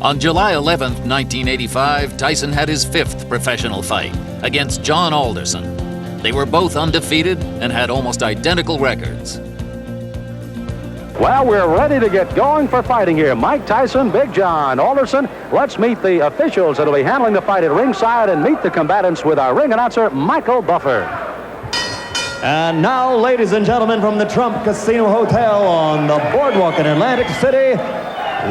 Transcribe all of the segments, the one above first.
On July 11, 1985, Tyson had his 5th professional fight against John Alderson. They were both undefeated and had almost identical records. Well, we're ready to get going for fighting here. Mike Tyson, Big John Alderson. Let's meet the officials that will be handling the fight at ringside and meet the combatants with our ring announcer, Michael Buffer. And now, ladies and gentlemen, from the Trump Casino Hotel on the boardwalk in Atlantic City,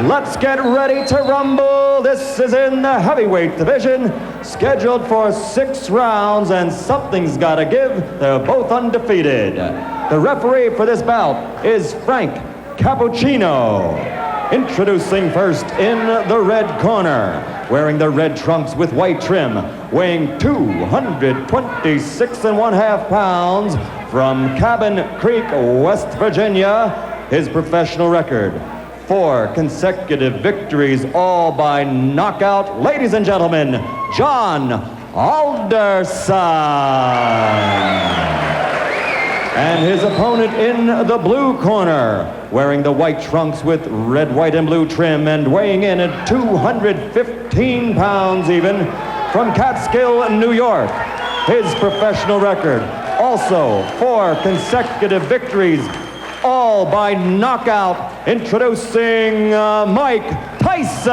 let's get ready to rumble. This is in the heavyweight division, scheduled for 6 rounds, and something's got to give. They're both undefeated. The referee for this bout is Frank Cappuccino. Introducing first in the red corner, wearing the red trunks with white trim, weighing 226.5 pounds, from Cabin Creek, West Virginia, his professional record: 4 consecutive victories, all by knockout. Ladies and gentlemen, John Alderson. And his opponent in the blue corner, wearing the white trunks with red, white, and blue trim, and weighing in at 215 pounds even, from Catskill, New York. His professional record, also 4 consecutive victories, all by knockout. Introducing Mike Tyson.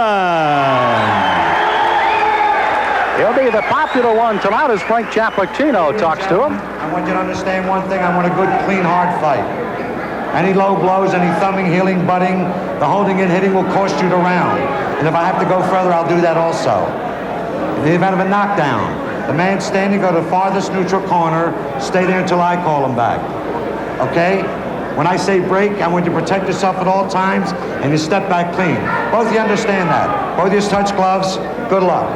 He'll be the popular one tonight as Frank Cappuccino talks to him. I want you to understand one thing. I want a good, clean, hard fight. Any low blows, any thumbing, heeling, butting, the holding and hitting will cost you the round. And if I have to go further, I'll do that also. In the event of a knockdown, the man standing, go to the farthest neutral corner, stay there until I call him back. Okay? When I say break, I want you to protect yourself at all times, and you step back clean. Both of you understand that. Both of you touch gloves. Good luck.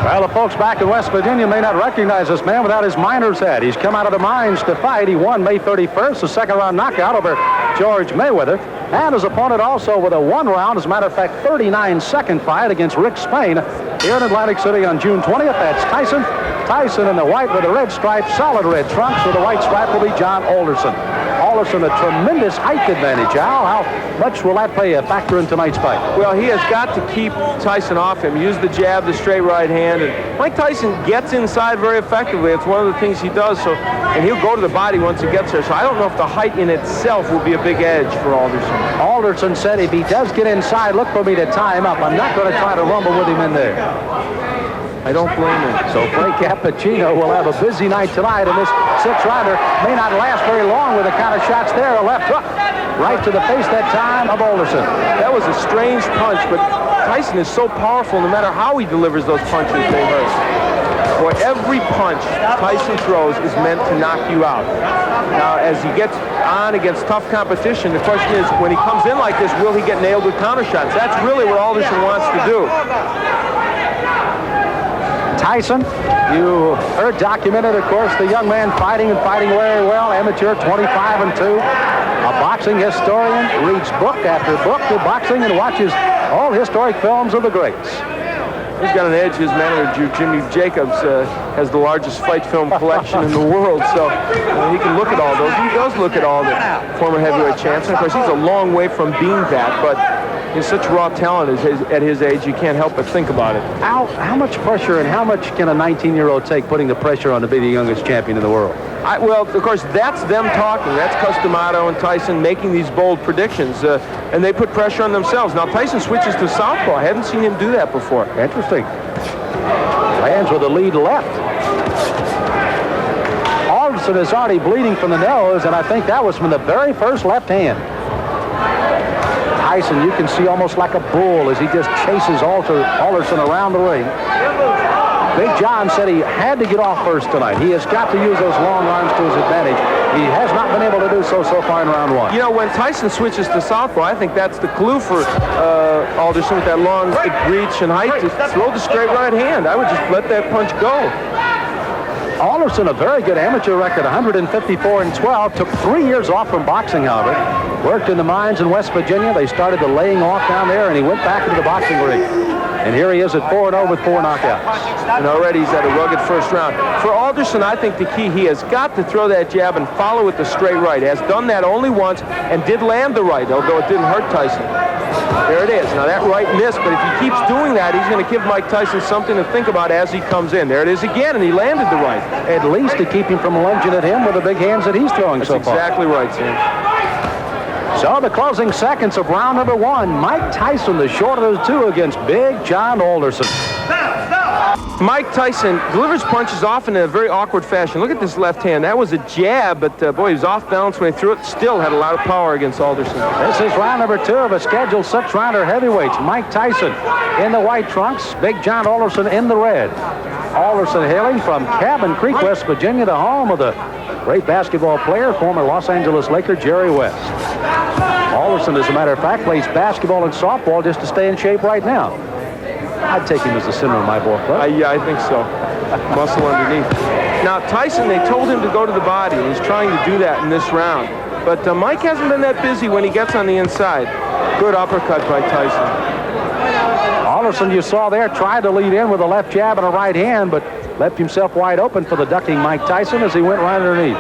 Well, the folks back in West Virginia may not recognize this man without his miner's hat. He's come out of the mines to fight. He won May 31st, a second-round knockout over George Mayweather. And his opponent also with a 1-round, as a matter of fact, 39-second fight against Rick Spain here in Atlantic City on June 20th. That's Tyson. Tyson in the white with the red stripe, solid red trunks. With the white stripe will be John Alderson. Alderson, a tremendous height advantage. Al, how much will that play a factor in tonight's fight? Well, he has got to keep Tyson off him. Use the jab, the straight right hand. And Mike Tyson gets inside very effectively. It's one of the things he does. So, and he'll go to the body once he gets there. So I don't know if the height in itself will be a big edge for Alderson. Alderson said if he does get inside, look for me to tie him up. I'm not going to try to rumble with him in there. I don't blame him. So Frank Cappuccino will have a busy night tonight, and this 6-rounder may not last very long with the kind of shots there. A left hook right to the face that time of Alderson. That was a strange punch, but Tyson is so powerful, no matter how he delivers those punches, they hurt. Boy, every punch Tyson throws is meant to knock you out. Now, as he gets on against tough competition, the question is, when he comes in like this, will he get nailed with counter shots? That's really what Alderson wants to do. Tyson, you heard documented, of course, the young man fighting very well, amateur, 25-2, a boxing historian, reads book after book of boxing and watches all historic films of the greats. He's got an edge. His manager, Jimmy Jacobs, has the largest fight film collection in the world, so he can look at all those. He does look at all the former heavyweight champs, and of course, he's a long way from being that, but he's such raw talent at his age, you can't help but think about it. How much pressure and how much can a 19-year-old take putting the pressure on to be the youngest champion in the world? Well, of course, that's them talking. That's Customato and Tyson making these bold predictions, and they put pressure on themselves. Now, Tyson switches to southpaw. I haven't seen him do that before. Interesting. Lands with a lead left. Alderson is already bleeding from the nose, and I think that was from the very first left hand. Tyson, you can see almost like a bull as he just chases Alderson around the ring. Big John said he had to get off first tonight. He has got to use those long arms to his advantage. He has not been able to do so far in round 1. You know, when Tyson switches to southpaw, I think that's the clue for Alderson with that long reach and height to throw the straight right hand. I would just let that punch go. Alderson, a very good amateur record, 154-12. Took 3 years off from boxing, however. Worked in the mines in West Virginia. They started the laying off down there, and he went back into the boxing ring. And here he is at 4-0 with 4 knockouts. And already he's had a rugged first round. For Alderson, I think the key, he has got to throw that jab and follow with the straight right. Has done that only once and did land the right, although it didn't hurt Tyson. There it is. Now that right missed, but if he keeps doing that, he's going to give Mike Tyson something to think about as he comes in. There it is again, and he landed the right. At least to keep him from lunging at him with the big hands that he's throwing so far. That's exactly right, Sam. So the closing seconds of round number 1. Mike Tyson, the shorter of the two, against Big John Alderson. Mike Tyson delivers punches often in a very awkward fashion. Look at this left hand. That was a jab, but boy, he was off balance when he threw it. Still had a lot of power against Alderson. This is round number 2 of a scheduled 6-rounder heavyweights. Mike Tyson in the white trunks, Big John Alderson in the red. Alderson hailing from Cabin Creek, West Virginia, the home of the great basketball player, former Los Angeles Laker Jerry West. Alderson, as a matter of fact, plays basketball and softball just to stay in shape right now. I'd take him as the center of my ball club. Yeah, I think so. Muscle underneath. Now, Tyson, they told him to go to the body, and he's trying to do that in this round. But Mike hasn't been that busy when he gets on the inside. Good uppercut by Tyson. Alderson, you saw there, tried to lead in with a left jab and a right hand, but left himself wide open for the ducking Mike Tyson as he went right underneath.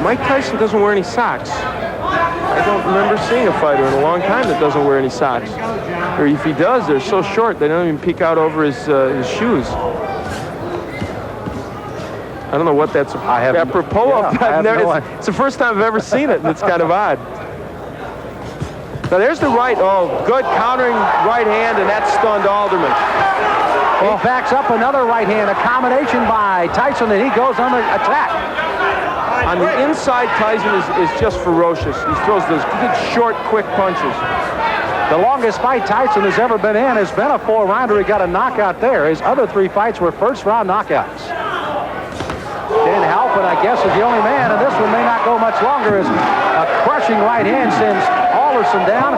Mike Tyson doesn't wear any socks. I don't remember seeing a fighter in a long time that doesn't wear any socks. Or if he does, they're so short they don't even peek out over his shoes. I don't know what that's apropos of. It's the first time I've ever seen it, and it's kind of odd. Now there's the right. Oh, good countering right hand, and that stunned Alderman. He backs up another right hand, a combination by Tyson, and he goes on the attack. On the inside, Tyson is just ferocious. He throws those good, short, quick punches. The longest fight Tyson has ever been in has been a 4-rounder. He got a knockout there. His other 3 fights were first-round knockouts. Can't help it, I guess, is the only man, and this one may not go much longer as a crushing right hand sends Alderson down.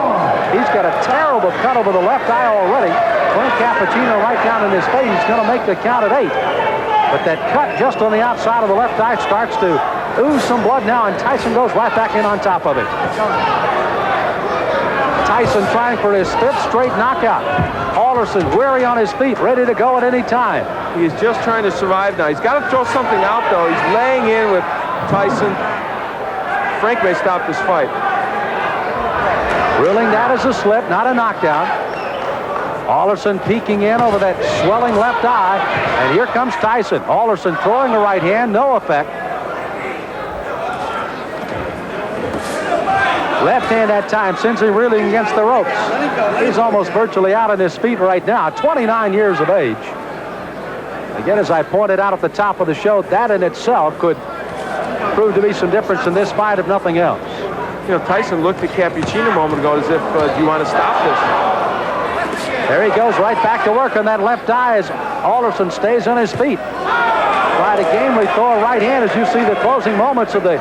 He's got a terrible cut over the left eye already. Frank Cappuccino right down in his face. He's going to make the count at 8. But that cut just on the outside of the left eye starts to ooze some blood now, and Tyson goes right back in on top of it. Tyson trying for his 5th straight knockout. Alderson weary on his feet, ready to go at any time. He's just trying to survive now. He's got to throw something out, though. He's laying in with Tyson. Frank may stop this fight. Ruling that as a slip, not a knockdown. Alderson peeking in over that swelling left eye, and here comes Tyson. Alderson throwing the right hand, no effect. Left hand that time, sends him reeling against the ropes. He's almost virtually out on his feet right now, 29 years of age. Again, as I pointed out at the top of the show, that in itself could prove to be some difference in this fight, if nothing else. You know, Tyson looked at Cappuccino a moment ago as if, do you want to stop this? There he goes right back to work on that left eye as Alderson stays on his feet. Try to gamely throw a right hand as you see the closing moments of the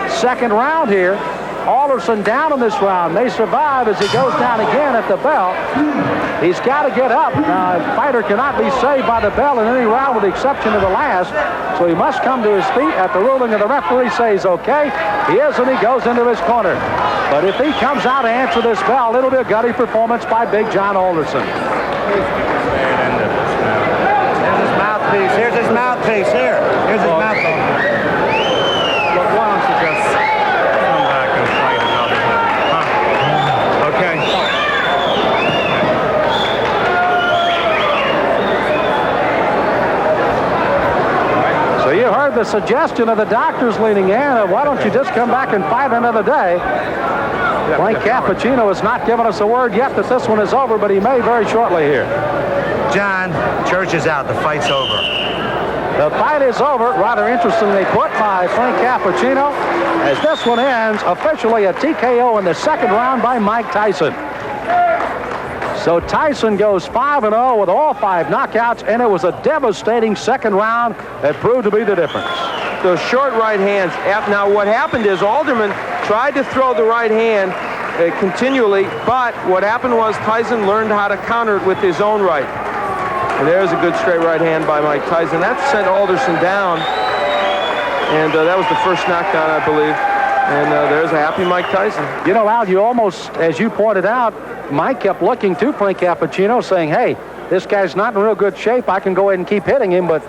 second round here. Alderson down in this round. May survive as he goes down again at the bell. He's got to get up. Now, a fighter cannot be saved by the bell in any round with the exception of the last. So he must come to his feet at the ruling of the referee says, okay. He is, and he goes into his corner. But if he comes out to answer this bell, it'll be a gutty performance by Big John Alderson. Here's his mouthpiece. Here's his mouthpiece. Here's his mouthpiece. Look, why don't you just come back and fight another time? Huh? Okay. So you heard the suggestion of the doctors leaning in. Why don't you just come back and fight another day? Frank Cappuccino has not given us a word yet that this one is over, but he may very shortly here. John, church is out. The fight's over. The fight is over, rather interestingly put by Frank Cappuccino, as this one ends officially a TKO in the second round by Mike Tyson. So Tyson goes 5-0 with all 5 knockouts, and it was a devastating second round that proved to be the difference. Those short right hands. Now, what happened is Alderman tried to throw the right hand continually, but what happened was Tyson learned how to counter it with his own right. And there's a good straight right hand by Mike Tyson. That sent Alderson down, and that was the first knockdown, I believe. And there's a happy Mike Tyson. You know, Al, you almost, as you pointed out, Mike kept looking to Frank Cappuccino saying, hey, this guy's not in real good shape. I can go ahead and keep hitting him, but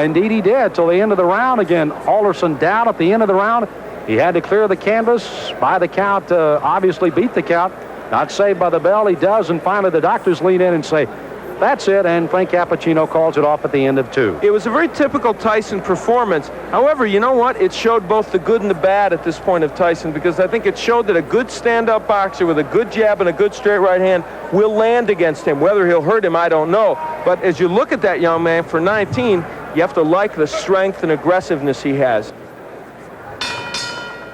indeed he did till the end of the round. Again, Alderson down at the end of the round. He had to clear the canvas by the count, obviously beat the count. Not saved by the bell. He does, and finally the doctors lean in and say, that's it, and Frank Cappuccino calls it off at the end of 2. It was a very typical Tyson performance. However, you know what? It showed both the good and the bad at this point of Tyson, because I think it showed that a good stand-up boxer with a good jab and a good straight right hand will land against him. Whether he'll hurt him, I don't know. But as you look at that young man, for 19, you have to like the strength and aggressiveness he has.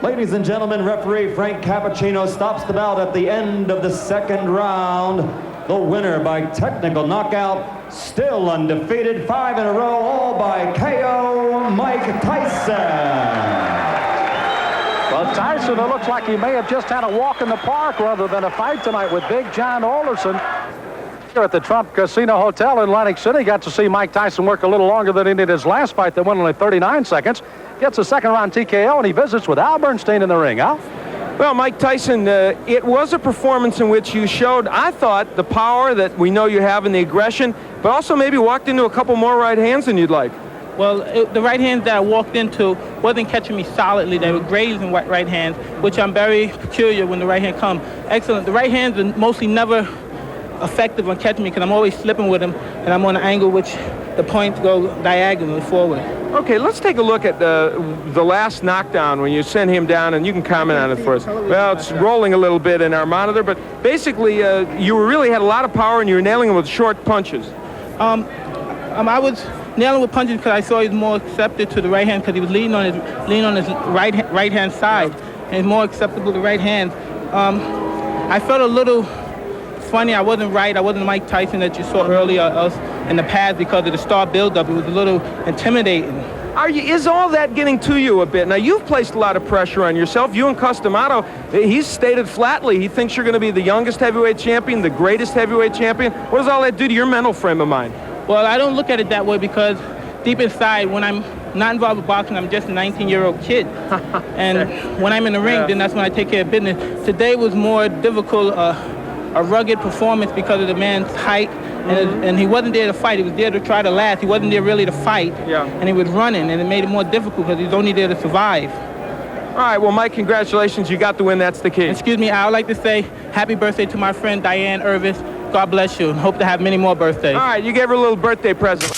Ladies and gentlemen, referee Frank Cappuccino stops the bout at the end of the 2nd round. The winner by technical knockout, still undefeated, 5 in a row, all by KO, Mike Tyson. Well, Tyson, it looks like he may have just had a walk in the park rather than a fight tonight with Big John Alderson. Here at the Trump Casino Hotel in Atlantic City, got to see Mike Tyson work a little longer than he did his last fight that went only 39 seconds. Gets a 2nd round TKO, and he visits with Al Bernstein in the ring. Al? Well, Mike Tyson, it was a performance in which you showed, I thought, the power that we know you have and the aggression, but also maybe walked into a couple more right hands than you'd like. Well, the right hands that I walked into wasn't catching me solidly. They were grazing right hands, which I'm very peculiar when the right hand comes. Excellent. The right hands are mostly never effective on catching me because I'm always slipping with them, and I'm on an angle which the points go diagonally forward. Okay, let's take a look at the last knockdown when you sent him down, and you can comment on it for us. Well, it's rolling a little bit in our monitor, but basically you really had a lot of power and you were nailing him with short punches. I was nailing with punches because I saw he was more accepted to the right hand because he was leaning on his right hand side, and more acceptable to right hand. I felt a little funny. I wasn't right. I wasn't Mike Tyson that you saw earlier in the past because of the star buildup. It was a little intimidating. Is all that getting to you a bit? Now, you've placed a lot of pressure on yourself. You and Customato, he's stated flatly he thinks you're going to be the youngest heavyweight champion, the greatest heavyweight champion. What does all that do to your mental frame of mind? Well, I don't look at it that way because deep inside, when I'm not involved with boxing, I'm just a 19-year-old kid. And when I'm in the ring, then that's when I take care of business. Today was more difficult, a rugged performance because of the man's height, and he wasn't there to fight. He was there to try to last. He wasn't there really to fight, and he was running, and it made it more difficult because he was only there to survive. All right, well, Mike, congratulations. You got the win. That's the key. Excuse me, I would like to say happy birthday to my friend Diane Irvis. God bless you, and hope to have many more birthdays. All right, you gave her a little birthday present.